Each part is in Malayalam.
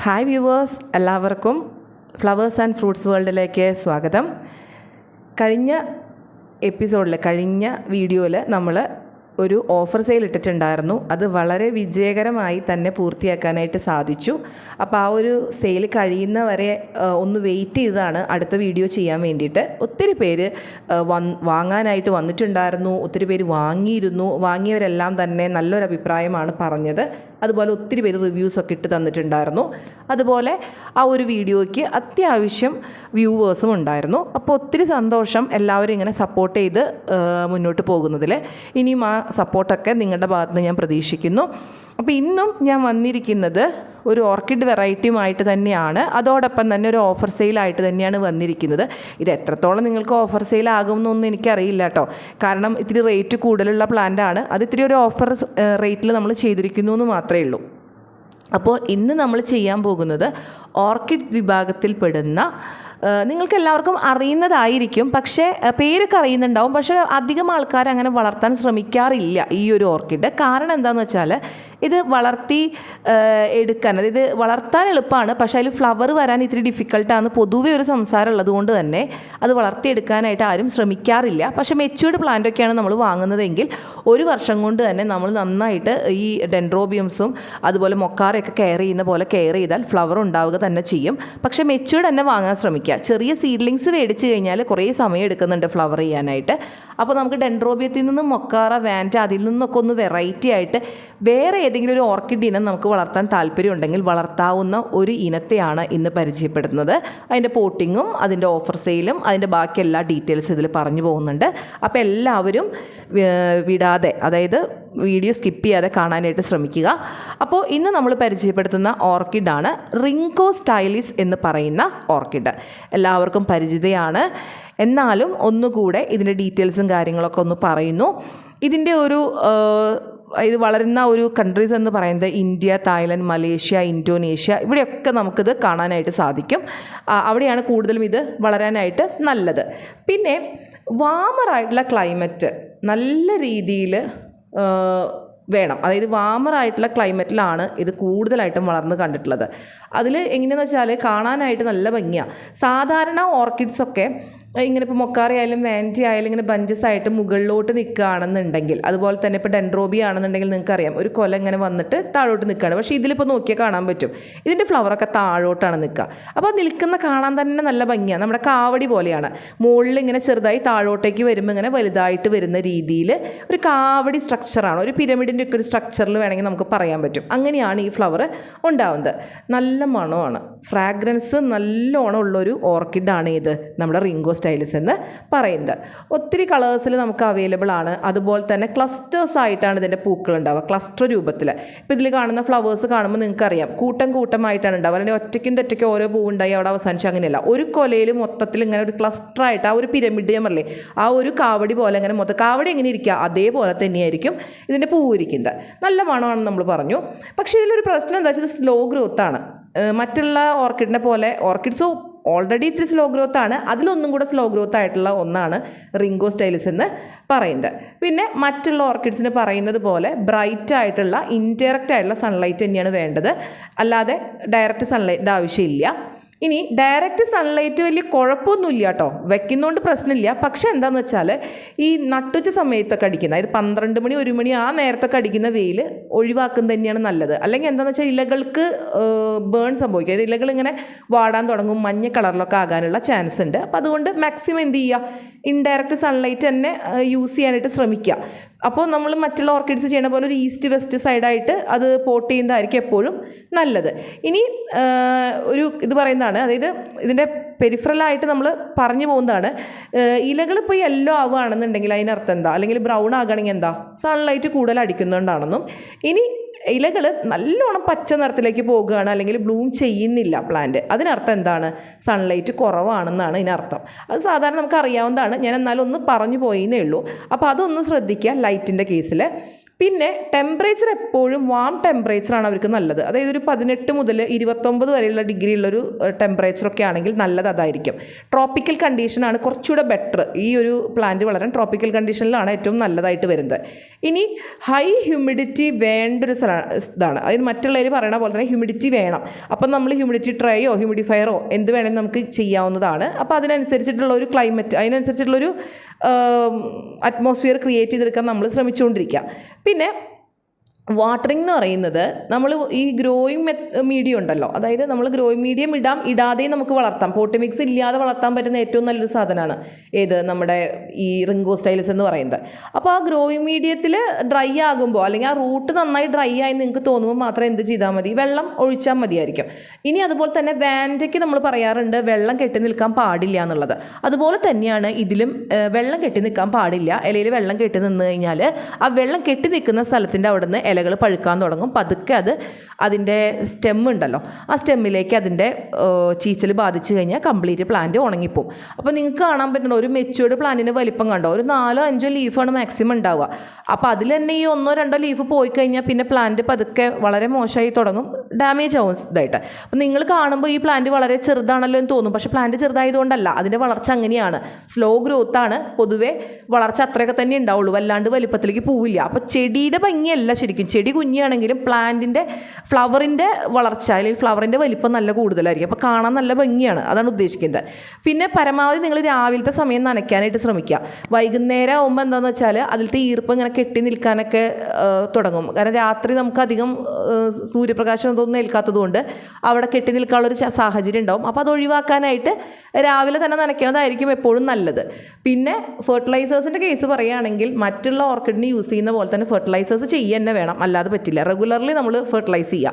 ഹായ് വ്യൂവേഴ്സ്, എല്ലാവർക്കും ഫ്ലവേഴ്സ് ആൻഡ് ഫ്രൂട്ട്സ് വേൾഡിലേക്ക് സ്വാഗതം. കഴിഞ്ഞ വീഡിയോയിൽ നമ്മൾ ഒരു ഓഫർ സെയിൽ ഇട്ടിട്ടുണ്ടായിരുന്നു. അത് വളരെ വിജയകരമായി തന്നെ പൂർത്തിയാക്കാനായിട്ട് സാധിച്ചു. അപ്പോൾ ആ ഒരു സെയിൽ കഴിയുന്നവരെ ഒന്ന് വെയിറ്റ് ചെയ്താണ് അടുത്ത വീഡിയോ ചെയ്യാൻ വേണ്ടിയിട്ട്. ഒത്തിരി പേര് വാങ്ങാനായിട്ട് വന്നിട്ടുണ്ടായിരുന്നു, ഒത്തിരി പേര് വാങ്ങിയിരുന്നു. വാങ്ങിയവരെല്ലാം തന്നെ നല്ലൊരു അഭിപ്രായമാണ് പറഞ്ഞത്. അതുപോലെ ഒത്തിരി പേര് റിവ്യൂസൊക്കെ ഇട്ട് തന്നിട്ടുണ്ടായിരുന്നു. അതുപോലെ ആ ഒരു വീഡിയോയ്ക്ക് അത്യാവശ്യം വ്യൂവേഴ്സും ഉണ്ടായിരുന്നു. അപ്പോൾ ഒത്തിരി സന്തോഷം എല്ലാവരും ഇങ്ങനെ സപ്പോർട്ട് ചെയ്ത് മുന്നോട്ട് പോകുന്നതിൽ. ഇനിയും ആ സപ്പോർട്ടൊക്കെ നിങ്ങളുടെ ഭാഗത്ത് നിന്ന് ഞാൻ പ്രതീക്ഷിക്കുന്നു. അപ്പോൾ ഇന്നും ഞാൻ വന്നിരിക്കുന്നത് ഒരു ഓർക്കിഡ് വെറൈറ്റിയുമായിട്ട് തന്നെയാണ്. അതോടൊപ്പം തന്നെ ഒരു ഓഫർ സെയിലായിട്ട് തന്നെയാണ് വന്നിരിക്കുന്നത്. ഇത് എത്രത്തോളം നിങ്ങൾക്ക് ഓഫർ സെയിൽ ആകുമെന്നൊന്നും എനിക്കറിയില്ല കേട്ടോ. കാരണം ഇത്തിരി റേറ്റ് കൂടുതലുള്ള പ്ലാന്റാണ്. അത് ഇത്തിരി ഒരു ഓഫർ റേറ്റിൽ നമ്മൾ ചെയ്തിരിക്കുന്നു എന്ന് മാത്രമേ ഉള്ളൂ. അപ്പോൾ ഇന്ന് നമ്മൾ ചെയ്യാൻ പോകുന്നത് ഓർക്കിഡ് വിഭാഗത്തിൽപ്പെടുന്ന നിങ്ങൾക്ക് എല്ലാവർക്കും അറിയുന്നതായിരിക്കും, പക്ഷേ പേരൊക്കെ അറിയുന്നുണ്ടാവും. പക്ഷേ അധികം ആൾക്കാർ അങ്ങനെ വളർത്താൻ ശ്രമിക്കാറില്ല ഈ ഒരു ഓർക്കിഡ്. കാരണം എന്താണെന്ന് വെച്ചാൽ ഇത് വളർത്തി എടുക്കാൻ, അതായത് വളർത്താൻ എളുപ്പമാണ്, പക്ഷേ അതിൽ ഫ്ലവർ വരാൻ ഇത്തിരി ഡിഫിക്കൽട്ടാണ് പൊതുവെ ഒരു സംസാരം ഉള്ളതുകൊണ്ട് തന്നെ അത് വളർത്തിയെടുക്കാനായിട്ട് ആരും ശ്രമിക്കാറില്ല. പക്ഷേ മെച്യൂർഡ് പ്ലാന്റൊക്കെയാണ് നമ്മൾ വാങ്ങുന്നതെങ്കിൽ ഒരു വർഷം കൊണ്ട് തന്നെ നമ്മൾ നന്നായിട്ട് ഈ ഡെൻഡ്രോബിയംസും അതുപോലെ മൊക്കാറയൊക്കെ കെയർ ചെയ്യുന്ന പോലെ കെയർ ചെയ്താൽ ഫ്ലവർ ഉണ്ടാവുക തന്നെ ചെയ്യും. പക്ഷേ മെച്യൂർഡ് തന്നെ വാങ്ങാൻ ശ്രമിക്കുക. ചെറിയ സീഡ്ലിങ്സ് മേടിച്ച് കഴിഞ്ഞാൽ കുറേ സമയം എടുക്കുന്നുണ്ട് ഫ്ലവർ ചെയ്യാനായിട്ട്. അപ്പോൾ നമുക്ക് ഡെൻഡ്രോബിയത്തിൽ നിന്നും മൊക്കാറ, വാൻറ്റ, അതിൽ നിന്നൊക്കെ ഒന്ന് വെറൈറ്റി ആയിട്ട് വേറെ ഏതെങ്കിലും ഒരു ഓർക്കിഡ് ഇനം നമുക്ക് വളർത്താൻ താല്പര്യം ഉണ്ടെങ്കിൽ വളർത്താവുന്ന ഒരു ഇനത്തെയാണ് ഇന്ന് പരിചയപ്പെടുത്തുന്നത്. അതിൻ്റെ പോട്ടിങ്ങും അതിൻ്റെ ഓഫർ സെയിലും അതിൻ്റെ ബാക്കി എല്ലാ ഡീറ്റെയിൽസ് ഇതിൽ പറഞ്ഞു പോകുന്നുണ്ട്. അപ്പോൾ എല്ലാവരും വിടാതെ, അതായത് വീഡിയോ സ്കിപ്പ് ചെയ്യാതെ കാണാനായിട്ട് ശ്രമിക്കുക. അപ്പോൾ ഇന്ന് നമ്മൾ പരിചയപ്പെടുത്തുന്ന ഓർക്കിഡാണ് റിങ്കോ സ്റ്റൈലിസ് എന്ന് പറയുന്ന ഓർക്കിഡ്. എല്ലാവർക്കും പരിചിതയാണ്. എന്നാലും ഒന്നുകൂടെ ഇതിൻ്റെ ഡീറ്റെയിൽസും കാര്യങ്ങളൊക്കെ ഒന്ന് പറയുന്നു. ഇതിൻ്റെ ഇത് വളരുന്ന ഒരു കൺട്രീസ് എന്ന് പറയുന്നത് ഇന്ത്യ, തായ്ലൻഡ്, മലേഷ്യ, ഇന്തോനേഷ്യ, ഇവിടെയൊക്കെ നമുക്കിത് കാണാനായിട്ട് സാധിക്കും. അവിടെയാണ് കൂടുതലും ഇത് വളരാനായിട്ട് നല്ലത്. പിന്നെ വാമറായിട്ടുള്ള ക്ലൈമറ്റ് നല്ല രീതിയിൽ വേണം. അതായത് വാമറായിട്ടുള്ള ക്ലൈമറ്റിലാണ് ഇത് കൂടുതലായിട്ടും വളർന്ന് കണ്ടിട്ടുള്ളത്. അതിൽ എങ്ങനെയാണെന്ന് വെച്ചാൽ കാണാനായിട്ട് നല്ല ഭംഗിയാണ്. സാധാരണ ഓർക്കിഡ്സൊക്കെ ഇങ്ങനെ ഇപ്പോൾ മൊക്കാറി ആയാലും വാൻറ്റി ആയാലും ഇങ്ങനെ ബഞ്ചസ് ആയിട്ട് മുകളിലോട്ട് നിൽക്കുകയാണെന്നുണ്ടെങ്കിൽ, അതുപോലെ തന്നെ ഇപ്പോൾ ഡെൻഡ്രോബിയ ആണെന്നുണ്ടെങ്കിൽ നിങ്ങൾക്കറിയാം ഒരു കൊല ഇങ്ങനെ വന്നിട്ട് താഴോട്ട് നിൽക്കുകയാണ്. പക്ഷേ ഇതിലിപ്പോൾ നോക്കിയാൽ കാണാൻ പറ്റും ഇതിൻ്റെ ഫ്ലവറൊക്കെ താഴോട്ടാണ് നിൽക്കുക. അപ്പോൾ നിൽക്കുന്ന കാണാൻ തന്നെ നല്ല ഭംഗിയാണ്. നമ്മുടെ കാവടി പോലെയാണ്. മുകളിൽ ഇങ്ങനെ ചെറുതായി താഴോട്ടേക്ക് വരുമ്പോൾ ഇങ്ങനെ വലുതായിട്ട് വരുന്ന രീതിയിൽ ഒരു കാവടി സ്ട്രക്ചറാണ്, ഒരു പിരമിഡിൻ്റെ ഒക്കെ ഒരു സ്ട്രക്ചറിൽ വേണമെങ്കിൽ നമുക്ക് പറയാൻ പറ്റും. അങ്ങനെയാണ് ഈ ഫ്ലവർ ഉണ്ടാവുന്നത്. നല്ല മണമാണ്, ഫ്രാഗ്രൻസ് നല്ലോണം ഉള്ളൊരു ഓർക്കിഡാണ് ഇത് നമ്മുടെ റിങ്കോ സ്റ്റൈലിസ് എന്ന് പറയുന്നത്. ഒത്തിരി കളേഴ്സിൽ നമുക്ക് അവൈലബിൾ ആണ്. അതുപോലെ തന്നെ ക്ലസ്റ്റേഴ്സ് ആയിട്ടാണ് ഇതിൻ്റെ പൂക്കൾ ഉണ്ടാവുക, ക്ലസ്റ്റർ രൂപത്തിൽ. ഇപ്പോൾ ഇതിൽ കാണുന്ന ഫ്ലവേഴ്സ് കാണുമ്പോൾ നിങ്ങൾക്കറിയാം കൂട്ടമായിട്ടാണ് ഉണ്ടാവുക. അല്ലെങ്കിൽ ഒറ്റയ്ക്കും ഓരോ പൂവുണ്ടായി അവിടെ അവസാനിച്ച് അങ്ങനെയല്ല. ഒരു കൊലയിൽ മൊത്തത്തിൽ ഇങ്ങനെ ഒരു ക്ലസ്റ്ററായിട്ട് ആ ഒരു പിരമിഡ് ഞാൻ പറയില്ലേ, ആ ഒരു കാവടി പോലെ അങ്ങനെ മൊത്തം കാവടി എങ്ങനെ ഇരിക്കുക അതേപോലെ തന്നെയായിരിക്കും ഇതിൻ്റെ പൂവ് ഇരിക്കുന്നത്. നല്ല മണമാണെന്ന് നമ്മൾ പറഞ്ഞു. പക്ഷേ ഇതിലൊരു പ്രശ്നം എന്താ വെച്ചാൽ സ്ലോ ഗ്രോത്താണ്. മറ്റുള്ള ഓർക്കിഡിനെ പോലെ ഓർക്കിഡ്സ് ഓൾറെഡി ഇത്തിരി സ്ലോ ഗ്രോത്ത് ആണ്. അതിലൊന്നും കൂടെ സ്ലോ ഗ്രോത്ത് ആയിട്ടുള്ള ഒന്നാണ് റിങ്കോ സ്റ്റൈലിസ് എന്ന് പറയുന്നത്. പിന്നെ മറ്റുള്ള ഓർക്കിഡ്സിന് പറയുന്നത് പോലെ ബ്രൈറ്റ് ആയിട്ടുള്ള ഇൻഡയറക്റ്റ് ആയിട്ടുള്ള സൺലൈറ്റ് തന്നെയാണ് വേണ്ടത്, അല്ലാതെ ഡയറക്റ്റ് സൺലൈറ്റിൻ്റെ ആവശ്യമില്ല. ഇനി ഡയറക്റ്റ് സൺലൈറ്റ് വലിയ കുഴപ്പമൊന്നുമില്ല കേട്ടോ, വെക്കുന്നതുകൊണ്ട് പ്രശ്നമില്ല. പക്ഷേ എന്താണെന്ന് വെച്ചാൽ ഈ നട്ടുച്ച സമയത്തൊക്കെ അടിക്കുന്ന, അതായത് 12 മണി 1 മണി ആ നേരത്തൊക്കെ അടിക്കുന്ന വെയിൽ ഒഴിവാക്കുന്നത് തന്നെയാണ് നല്ലത്. അല്ലെങ്കിൽ എന്താണെന്ന് വെച്ചാൽ ഇലകൾക്ക് ബേൺ സംഭവിക്കും. അതായത് ഇലകൾ ഇങ്ങനെ വാടാൻ തുടങ്ങും, മഞ്ഞ കളറിലൊക്കെ ആകാനുള്ള ചാൻസ് ഉണ്ട്. അപ്പോൾ അതുകൊണ്ട് മാക്സിമം എന്ത് ചെയ്യുക, ഇൻഡയറക്റ്റ് സൺലൈറ്റ് തന്നെ യൂസ് ചെയ്യാനായിട്ട് ശ്രമിക്കുക. അപ്പോൾ നമ്മൾ മറ്റുള്ള ഓർക്കിഡ്സ് ചെയ്യുന്ന പോലെ ഒരു ഈസ്റ്റ് വെസ്റ്റ് സൈഡായിട്ട് അത് പോട്ട് ചെയ്യുന്നതായിരിക്കും എപ്പോഴും നല്ലത്. ഇനി ഇത് പറയുന്നതാണ്, അതായത് ഇതിൻ്റെ പെരിഫറലായിട്ട് നമ്മൾ പറഞ്ഞു പോകുന്നതാണ്. ഇലകൾ ഇപ്പോൾ യെല്ലോ ആവുകയാണെന്നുണ്ടെങ്കിൽ അതിനർത്ഥം എന്താ, അല്ലെങ്കിൽ ബ്രൗൺ ആകുകയാണെങ്കിൽ എന്താ, സൺലൈറ്റ് കൂടുതൽ അടിക്കുന്നുണ്ടാണെന്നും. ഇനി ഇലകൾ നല്ലോണം പച്ച നിറത്തിലേക്ക് പോകുകയാണ്, അല്ലെങ്കിൽ ബ്ലൂം ചെയ്യുന്നില്ല പ്ലാന്റ്, അതിനർത്ഥം എന്താണ്, സൺലൈറ്റ് കുറവാണെന്നാണ് ഇതിനർത്ഥം. അത് സാധാരണ നമുക്ക് അറിയാവുന്നതാണ്, ഞാൻ എന്നാലും ഒന്ന് പറഞ്ഞു പോയെന്നേ ഉള്ളൂ. അപ്പോൾ അതൊന്ന് ശ്രദ്ധിക്കുക ലൈറ്റിൻ്റെ കേസിൽ. പിന്നെ ടെമ്പറേച്ചർ എപ്പോഴും വാം ടെമ്പറേച്ചറാണ് അവർക്ക് നല്ലത്. അതായത് ഒരു 18 മുതൽ 29 വരെയുള്ള ഡിഗ്രി ഉള്ളൊരു ടെമ്പറേച്ചറൊക്കെ ആണെങ്കിൽ നല്ലത് അതായിരിക്കും. ട്രോപ്പിക്കൽ കണ്ടീഷനാണ് കുറച്ചുകൂടെ ബെറ്റർ. ഈ ഒരു പ്ലാന്റ് വളരാൻ ട്രോപ്പിക്കൽ കണ്ടീഷനിലാണ് ഏറ്റവും നല്ലതായിട്ട് വരുന്നത്. ഇനി ഹൈ ഹ്യൂമിഡിറ്റി വേണ്ട ഒരു ഇതാണ്. അതായത് മറ്റുള്ളവർ പറയണ പോലെ തന്നെ ഹ്യൂമിഡിറ്റി വേണം. അപ്പം നമ്മൾ ഹ്യൂമിഡിറ്റി ട്രേയോ ഹ്യൂമിഡിഫയറോ എന്ത് വേണമെങ്കിൽ നമുക്ക് ചെയ്യാവുന്നതാണ്. അപ്പോൾ അതിനനുസരിച്ചിട്ടുള്ള ഒരു ക്ലൈമറ്റ്, അതിനനുസരിച്ചിട്ടുള്ളൊരു അറ്റ്മോസ്ഫിയർ ക്രിയേറ്റ് ചെയ്തെടുക്കാൻ നമ്മൾ ശ്രമിച്ചുകൊണ്ടിരിക്കുക. പിന്നെ വാട്ടറിംഗ് എന്ന് പറയുന്നത് നമ്മൾ ഈ ഗ്രോയിങ് മീഡിയം ഉണ്ടല്ലോ, അതായത് നമ്മൾ ഗ്രോയിങ് മീഡിയം ഇടാതെയും നമുക്ക് വളർത്താം. പോട്ടി മിക്സ് ഇല്ലാതെ വളർത്താൻ പറ്റുന്ന ഏറ്റവും നല്ലൊരു സാധനമാണ് ഏത്, നമ്മുടെ ഈ റിംഗോസ്റ്റൈലസ് എന്ന് പറയുന്നത്. അപ്പോൾ ആ ഗ്രോയിങ് മീഡിയത്തിൽ ഡ്രൈ ആകുമ്പോൾ, അല്ലെങ്കിൽ ആ റൂട്ട് നന്നായി ഡ്രൈ ആയി നിങ്ങൾക്ക് തോന്നുമ്പോൾ മാത്രം എന്ത് ചെയ്താൽ മതി, വെള്ളം ഒഴിച്ചാൽ മതിയായിരിക്കും. ഇനി അതുപോലെ തന്നെ വാൻഡയ്ക്ക് നമ്മൾ പറയാറുണ്ട് വെള്ളം കെട്ടി നിൽക്കാൻ പാടില്ല എന്നുള്ളത്. അതുപോലെ തന്നെയാണ് ഇതിലും വെള്ളം കെട്ടി നിൽക്കാൻ പാടില്ല. ഇലയിൽ വെള്ളം കെട്ടി നിന്ന് കഴിഞ്ഞാൽ ആ വെള്ളം കെട്ടി നിൽക്കുന്ന സ്ഥലത്തിൻ്റെ അവിടെ നിന്ന് ഇലകൾ പഴുക്കാൻ തുടങ്ങും. പതുക്കെ അതിൻ്റെ സ്റ്റെം ഉണ്ടല്ലോ, ആ സ്റ്റെമ്മിലേക്ക് അതിൻ്റെ ചീച്ചൽ ബാധിച്ചു കഴിഞ്ഞാൽ കംപ്ലീറ്റ് പ്ലാന്റ് ഉണങ്ങിപ്പോവും. അപ്പോൾ നിങ്ങൾക്ക് കാണാൻ പറ്റുന്ന ഒരു മെച്യൂർഡ് പ്ലാന്റിൻ്റെ വലിപ്പം കണ്ടോ, ഒരു 4-5 ലീഫാണ് മാക്സിമം ഉണ്ടാവുക. അപ്പോൾ അതിൽ തന്നെ ഈ 1-2 ലീഫ് പോയി കഴിഞ്ഞാൽ പിന്നെ പ്ലാന്റ് പതുക്കെ വളരെ മോശമായി തുടങ്ങും, ഡാമേജ് ആവും ഇതായിട്ട്. അപ്പോൾ നിങ്ങൾ കാണുമ്പോൾ ഈ പ്ലാന്റ് വളരെ ചെറുതാണല്ലോ എന്ന് തോന്നും. പക്ഷേ പ്ലാന്റ് ചെറുതായതുകൊണ്ടല്ല, അതിൻ്റെ വളർച്ച അങ്ങനെയാണ്, സ്ലോ ഗ്രോത്ത് ആണ്. പൊതുവേ വളർച്ച അത്രയൊക്കെ തന്നെ ഉണ്ടാവുള്ളൂ, വല്ലാണ്ട് വലിപ്പത്തിലേക്ക് പോവില്ല. അപ്പോൾ ചെടിയുടെ ഭംഗിയല്ല ശരിക്കും, ചെടി കുഞ്ഞാണെങ്കിലും പ്ലാന്റിൻ്റെ ഫ്ലവറിൻ്റെ വളർച്ച അല്ലെങ്കിൽ ഫ്ലവറിൻ്റെ വലിപ്പം നല്ല കൂടുതലായിരിക്കും. അപ്പോൾ കാണാൻ നല്ല ഭംഗിയാണ്, അതാണ് ഉദ്ദേശിക്കുന്നത്. പിന്നെ പരമാവധി നിങ്ങൾ രാവിലത്തെ സമയം നനയ്ക്കാനായിട്ട് ശ്രമിക്കുക. വൈകുന്നേരം ആകുമ്പോൾ എന്താണെന്ന് വെച്ചാൽ അതിലത്തെ ഈർപ്പം ഇങ്ങനെ കെട്ടി നിൽക്കാനൊക്കെ തുടങ്ങും. കാരണം രാത്രി നമുക്ക് അധികം സൂര്യപ്രകാശം ഒന്നും ഏൽക്കാത്തത് കൊണ്ട് അവിടെ കെട്ടി നിൽക്കാനുള്ളൊരു സാഹചര്യം ഉണ്ടാവും. അപ്പോൾ അത് ഒഴിവാക്കാനായിട്ട് രാവിലെ തന്നെ നനയ്ക്കുന്നതായിരിക്കും എപ്പോഴും നല്ലത്. പിന്നെ ഫെർട്ടിലൈസേഴ്സിൻ്റെ കേസ് പറയുകയാണെങ്കിൽ മറ്റുള്ള ഓർക്കിഡിന് യൂസ് ചെയ്യുന്ന പോലെ തന്നെ ഫെർട്ടിലൈസേഴ്സ് ചെയ്യുക തന്നെ വേണം, അല്ലാതെ പറ്റില്ല. റെഗുലർലി നമ്മൾ ഫെർട്ടിലൈസ് ചെയ്യുക,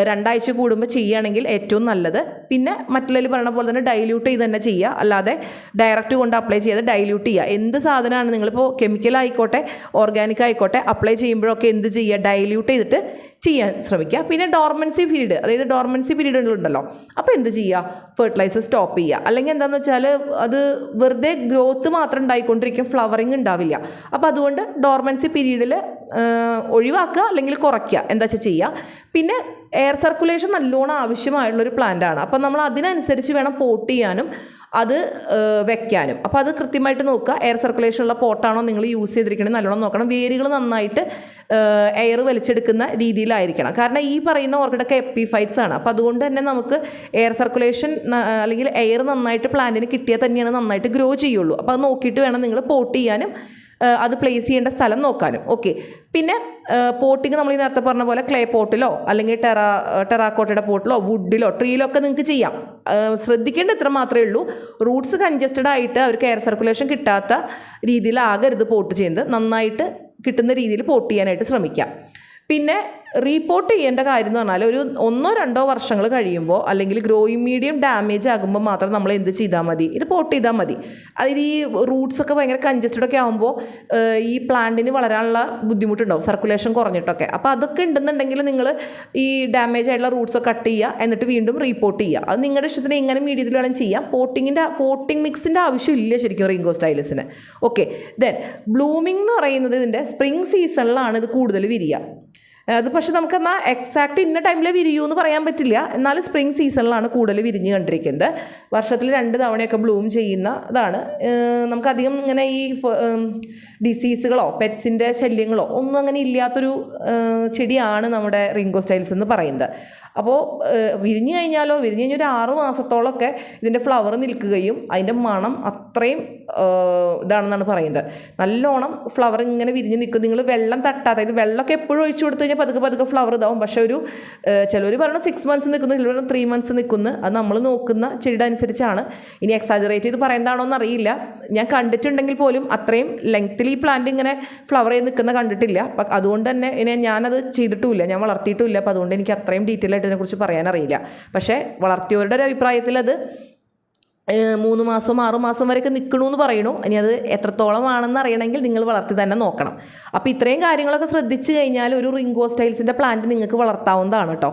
2 ആഴ്ച കൂടുമ്പോൾ ചെയ്യുകയാണെങ്കിൽ ഏറ്റവും നല്ലത്. പിന്നെ മറ്റുള്ളവർ പറയുന്ന പോലെ തന്നെ ഡൈല്യൂട്ട് ചെയ്ത് തന്നെ ചെയ്യുക, അല്ലാതെ ഡയറക്റ്റ് കൊണ്ട് അപ്ലൈ ചെയ്ത് ഡൈല്യൂട്ട് ചെയ്യുക. എന്ത് സാധനമാണ് നിങ്ങളിപ്പോൾ കെമിക്കൽ ആയിക്കോട്ടെ ഓർഗാനിക് ആയിക്കോട്ടെ അപ്ലൈ ചെയ്യുമ്പോഴൊക്കെ എന്ത് ചെയ്യുക, ഡൈല്യൂട്ട് ചെയ്തിട്ട് ചെയ്യാൻ ശ്രമിക്കുക. പിന്നെ ഡോർമൻസി പീരീഡ്, അതായത് ഡോർമൻസി പീരീഡുകളുണ്ടല്ലോ, അപ്പോൾ എന്ത് ചെയ്യുക, ഫെർട്ടിലൈസർ സ്റ്റോപ്പ് ചെയ്യുക. അല്ലെങ്കിൽ എന്താണെന്ന് വെച്ചാൽ അത് വെറുതെ ഗ്രോത്ത് മാത്രം ഉണ്ടായിക്കൊണ്ടിരിക്കും, ഫ്ലവറിങ് ഉണ്ടാവില്ല. അപ്പോൾ അതുകൊണ്ട് ഡോർമൻസി പീരീഡിൽ ഒഴിവാക്കുക അല്ലെങ്കിൽ കുറയ്ക്കുക, എന്താ വെച്ചാൽ ചെയ്യുക. പിന്നെ എയർ സർക്കുലേഷൻ നല്ലോണം ആവശ്യമായുള്ളൊരു പ്ലാന്റാണ്. അപ്പോൾ നമ്മൾ അതിനനുസരിച്ച് വേണം പോട്ട് ചെയ്യാനും അത് വെക്കാനും. അപ്പോൾ അത് കൃത്യമായിട്ട് നോക്കുക. എയർ സർക്കുലേഷൻ ഉള്ള പോട്ടാണോ നിങ്ങൾ യൂസ് ചെയ്തിരിക്കണമെന്ന് നല്ലോണം നോക്കണം. വേരുകൾ നന്നായിട്ട് എയർ വലിച്ചെടുക്കുന്ന രീതിയിലായിരിക്കണം. കാരണം ഈ പറയുന്ന ഓർക്കിഡൊക്കെ എപ്പിഫൈറ്റ്സ് ആണ്. അപ്പോൾ അതുകൊണ്ട് തന്നെ നമുക്ക് എയർ സർക്കുലേഷൻ അല്ലെങ്കിൽ എയർ നന്നായിട്ട് പ്ലാന്റിന് കിട്ടിയാൽ തന്നെയാണ് നന്നായിട്ട് ഗ്രോ ചെയ്യുള്ളൂ. അപ്പോൾ അത് നോക്കിയിട്ട് വേണം നിങ്ങൾ പോട്ട് ചെയ്യാനും അത് പ്ലേസ് ചെയ്യേണ്ട സ്ഥലം നോക്കാനും. ഓക്കെ. പിന്നെ പോട്ടിങ് നമ്മൾ ഈ നേരത്തെ പറഞ്ഞ പോലെ ക്ലേ പോട്ടിലോ അല്ലെങ്കിൽ ടെറാക്കോട്ടയുടെ പോട്ടിലോ വുഡിലോ ട്രീയിലോ ഒക്കെ നിങ്ങൾക്ക് ചെയ്യാം. ശ്രദ്ധിക്കേണ്ട ഇത്ര മാത്രമേ ഉള്ളൂ, റൂട്ട്സ് കൺജസ്റ്റഡ് ആയിട്ട് അവർക്ക് എയർ സർക്കുലേഷൻ കിട്ടാത്ത രീതിയിലാകരുത് പോട്ട് ചെയ്യുന്നത്. നന്നായിട്ട് കിട്ടുന്ന രീതിയിൽ പോട്ട് ചെയ്യാനായിട്ട് ശ്രമിക്കാം. പിന്നെ റീപോർട്ട് ചെയ്യേണ്ട കാര്യം എന്ന് പറഞ്ഞാൽ ഒരു 1-2 വർഷങ്ങൾ കഴിയുമ്പോൾ അല്ലെങ്കിൽ ഗ്രോയിങ് മീഡിയം ഡാമേജ് ആകുമ്പോൾ മാത്രം നമ്മൾ എന്ത് ചെയ്താൽ മതി, ഇത് പോട്ട് ചെയ്താൽ മതി. അതായത് ഈ റൂട്ട്സൊക്കെ ഭയങ്കര കൺജസ്റ്റഡ് ഒക്കെ ആകുമ്പോൾ ഈ പ്ലാന്റിന് വളരാനുള്ള ബുദ്ധിമുട്ടുണ്ടാവും, സർക്കുലേഷൻ കുറഞ്ഞിട്ടൊക്കെ. അപ്പോൾ അതൊക്കെ ഉണ്ടെന്നുണ്ടെങ്കിൽ നിങ്ങൾ ഈ ഡാമേജ് ആയിട്ടുള്ള റൂട്ട്സൊക്കെ കട്ട് ചെയ്യുക, എന്നിട്ട് വീണ്ടും റീപോർട്ട് ചെയ്യുക. അത് നിങ്ങളുടെ ഇഷ്ടത്തിന് എങ്ങനെ മീഡിയത്തിൽ വേണം ചെയ്യാം. പോട്ടിംഗ് മിക്സിൻ്റെ ആവശ്യമില്ല ശരിക്കും റിംഗോസ്റ്റൈലസിന്. ഓക്കെ. ദെൻ ബ്ലൂമിംഗ് എന്ന് പറയുന്നത് ഇതിൻ്റെ സ്പ്രിംഗ് സീസണിലാണ് ഇത് കൂടുതൽ വിരിയുക. അത് പക്ഷെ നമുക്കെന്നാൽ എക്സാക്റ്റ് ഇന്ന ടൈമിൽ വിരിയൂ എന്ന് പറയാൻ പറ്റില്ല. എന്നാലും സ്പ്രിംഗ് സീസണിലാണ് കൂടുതൽ വിരിഞ്ഞ് കണ്ടിരിക്കുന്നത്. വർഷത്തിൽ 2 തവണയൊക്കെ ബ്ലൂം ചെയ്യുന്നതാണ്. നമുക്കധികം ഇങ്ങനെ ഈ ഡിസീസുകളോ പെറ്റ്സിൻ്റെ ശല്യങ്ങളോ ഒന്നും അങ്ങനെ ഇല്ലാത്തൊരു ചെടിയാണ് നമ്മുടെ റിംഗോസ്റ്റൈലസ് എന്ന് പറയുന്നത്. അപ്പോൾ വിരിഞ്ഞു കഴിഞ്ഞാൽ ഒരു 6 മാസത്തോളമൊക്കെ ഇതിൻ്റെ ഫ്ലവർ നിൽക്കുകയും അതിൻ്റെ മണം അത്രയും ഇതാണെന്നാണ് പറയുന്നത്. നല്ലോണം ഫ്ലവർ ഇങ്ങനെ വിരിഞ്ഞ് നിൽക്കും. നിങ്ങൾ വെള്ളം തട്ടാതെ, അതായത് വെള്ളമൊക്കെ എപ്പോഴും ഒഴിച്ചു കൊടുത്തു കഴിഞ്ഞാൽ പതുക്കെ ഫ്ലവർ ഇതാവും. പക്ഷേ ചിലർ പറയുന്നത് 6 മന്ത്സ് നിൽക്കുന്നു, ചിലർ 3 മന്ത്സ് നിൽക്കുന്നു. അത് നമ്മൾ നോക്കുന്ന ചെടിയുടെ അനുസരിച്ചാണ്. ഇനി എക്സാജറേറ്റ് ചെയ്ത് പറയേണ്ടതാണോ എന്നറിയില്ല. ഞാൻ കണ്ടിട്ടുണ്ടെങ്കിൽ പോലും അത്രയും ലെങ്ത്തിൽ ഈ പ്ലാന്റ് ഇങ്ങനെ ഫ്ലവർ ചെയ്ത് നിൽക്കുന്ന കണ്ടിട്ടില്ല. അതുകൊണ്ട് തന്നെ ഞാനത് ചെയ്തിട്ടുമില്ല, ഞാൻ വളർത്തിയിട്ടുമില്ല. അപ്പോൾ അതുകൊണ്ട് എനിക്ക് അത്രയും ഡീറ്റെയിൽ ആയിട്ട് ഇതിനെക്കുറിച്ച് പറയാനറിയില്ല. പക്ഷേ വളർത്തിയവരുടെ ഒരു അഭിപ്രായത്തിൽ അത് 3 മാസം 6 മാസം വരെയൊക്കെ നിൽക്കണമെന്ന് പറയണു. ഇനി അത് എത്രത്തോളമാണെന്ന് അറിയണമെങ്കിൽ നിങ്ങൾ വളർത്തി തന്നെ നോക്കണം. അപ്പോൾ ഇത്രയും കാര്യങ്ങളൊക്കെ ശ്രദ്ധിച്ചു കഴിഞ്ഞാൽ ഒരു റിംഗോസ്റ്റൈൽസിൻ്റെ പ്ലാന്റ് നിങ്ങൾക്ക് വളർത്താവുന്നതാണ് കേട്ടോ.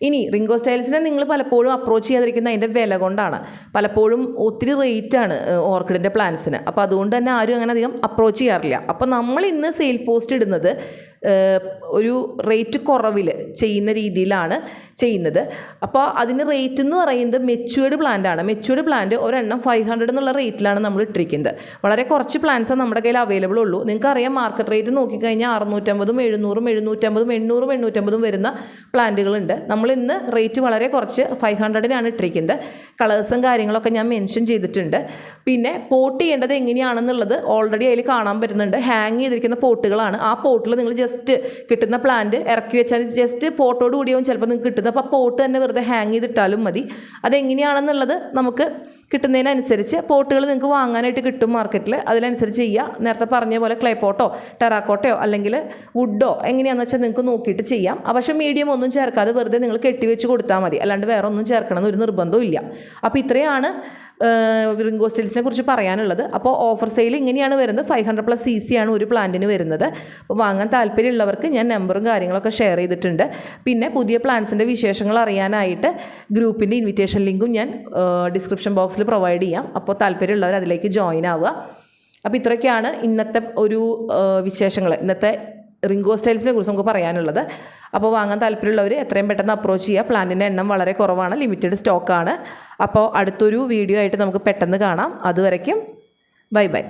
ഇനി റിംഗോസ്റ്റൈൽസിനെ നിങ്ങൾ പലപ്പോഴും അപ്രോച്ച് ചെയ്യാതിരിക്കുന്ന അതിൻ്റെ വില കൊണ്ടാണ്. പലപ്പോഴും ഒത്തിരി റേറ്റാണ് ഓർക്കിഡിൻ്റെ പ്ലാന്റ്സിന്. അപ്പോൾ അതുകൊണ്ട് തന്നെ ആരും അങ്ങനെ അധികം അപ്രോച്ച് ചെയ്യാറില്ല. അപ്പോൾ നമ്മൾ ഇന്ന് സെയിൽ പോസ്റ്റ് ഇടുന്നത് ഒരു റേറ്റ് കുറവിൽ ചെയ്യുന്ന രീതിയിലാണ് ചെയ്യുന്നത്. അപ്പോൾ അതിന് റേറ്റ് എന്ന് പറയുന്നത് മെച്യൂർഡ് പ്ലാന്റ് ആണ്. മെച്യൂർഡ് പ്ലാന്റ് ഒരെണ്ണം 500 എന്നുള്ള റേറ്റിലാണ് നമ്മൾ ഇട്ടിരിക്കുന്നത്. വളരെ കുറച്ച് പ്ലാന്റ്സ് നമ്മുടെ കയ്യിൽ അവൈലബിൾ ഉള്ളൂ. നിങ്ങൾക്കറിയാം മാർക്കറ്റ് റേറ്റ് നോക്കിക്കഴിഞ്ഞാൽ 650, 700, 750, 800, 850 വരുന്ന പ്ലാന്റുകളുണ്ട്. നമ്മൾ ഇന്ന് റേറ്റ് വളരെ കുറച്ച് 500-നാണ് ഇട്ടിരിക്കുന്നത്. കളേഴ്സും കാര്യങ്ങളൊക്കെ ഞാൻ മെൻഷൻ ചെയ്തിട്ടുണ്ട്. പിന്നെ പോട്ട് ചെയ്യേണ്ടത് എങ്ങനെയാണെന്നുള്ളത് ഓൾറെഡി അതിൽ കാണാൻ പറ്റുന്നുണ്ട്. ഹാങ് ചെയ്തിരിക്കുന്ന പോട്ടുകളാണ്. ആ പോട്ടിൽ നിങ്ങൾ ജസ്റ്റ് കിട്ടുന്ന പ്ലാന്റ് ഇറക്കി വെച്ചാൽ ജസ്റ്റ് പോട്ടോട് കൂടിയാവും ചിലപ്പോൾ നിങ്ങൾക്ക് കിട്ടുന്നത്. അപ്പോൾ പോട്ട് തന്നെ വെറുതെ ഹാങ് ചെയ്തിട്ടാലും മതി. അതെങ്ങനെയാണെന്നുള്ളത് നമുക്ക് കിട്ടുന്നതിനനുസരിച്ച് പോട്ടുകൾ നിങ്ങൾക്ക് വാങ്ങാനായിട്ട് കിട്ടും മാർക്കറ്റിൽ. അതിനനുസരിച്ച് ചെയ്യുക. നേരത്തെ പറഞ്ഞ പോലെ ക്ലേ പോട്ടോ ടെറാക്കോട്ടയോ അല്ലെങ്കിൽ വുഡോ എങ്ങനെയാണെന്ന് വെച്ചാൽ നിങ്ങൾക്ക് നോക്കിയിട്ട് ചെയ്യാം. പക്ഷേ മീഡിയം ഒന്നും ചേർക്കാതെ വെറുതെ നിങ്ങൾ കെട്ടിവെച്ച് കൊടുത്താൽ മതി. അല്ലാണ്ട് വേറെ ഒന്നും ചേർക്കണമെന്ന് ഒരു നിർബന്ധവും ഇല്ല. അപ്പോൾ ഇത്രയാണ് റിംഗോ സ്റ്റൈൽസിനെ കുറിച്ച് പറയാനുള്ളത്. അപ്പോൾ ഓഫർ സെയിൽ ഇങ്ങനെയാണ് വരുന്നത്. 500+ CC ആണ് ഒരു പ്ലാന്റിന് വരുന്നത്. അപ്പോൾ വാങ്ങാൻ താല്പര്യമുള്ളവർക്ക് ഞാൻ നമ്പറും കാര്യങ്ങളൊക്കെ ഷെയർ ചെയ്തിട്ടുണ്ട്. പിന്നെ പുതിയ പ്ലാന്റ്സിൻ്റെ വിശേഷങ്ങൾ അറിയാനായിട്ട് ഗ്രൂപ്പിൻ്റെ ഇൻവിറ്റേഷൻ ലിങ്കും ഞാൻ ഡിസ്ക്രിപ്ഷൻ ബോക്സിൽ പ്രൊവൈഡ് ചെയ്യാം. അപ്പോൾ താല്പര്യമുള്ളവർ അതിലേക്ക് ജോയിൻ ആവുക. അപ്പോൾ ഇത്രയൊക്കെയാണ് ഇന്നത്തെ ഒരു വിശേഷങ്ങൾ, ഇന്നത്തെ റിംഗോ സ്റ്റൈൽസിനെ കുറിച്ച് നമുക്ക് പറയാനുള്ളത്. അപ്പോൾ വാങ്ങാൻ താല്പര്യമുള്ളവർ എത്രയും പെട്ടെന്ന് അപ്രോച്ച് ചെയ്യുക. പ്ലാന്റിൻ്റെ എണ്ണം വളരെ കുറവാണ്, ലിമിറ്റഡ് സ്റ്റോക്കാണ്. അപ്പോൾ അടുത്തൊരു വീഡിയോ ആയിട്ട് നമുക്ക് പെട്ടെന്ന് കാണാം. അതുവരയ്ക്കും ബൈ ബൈ.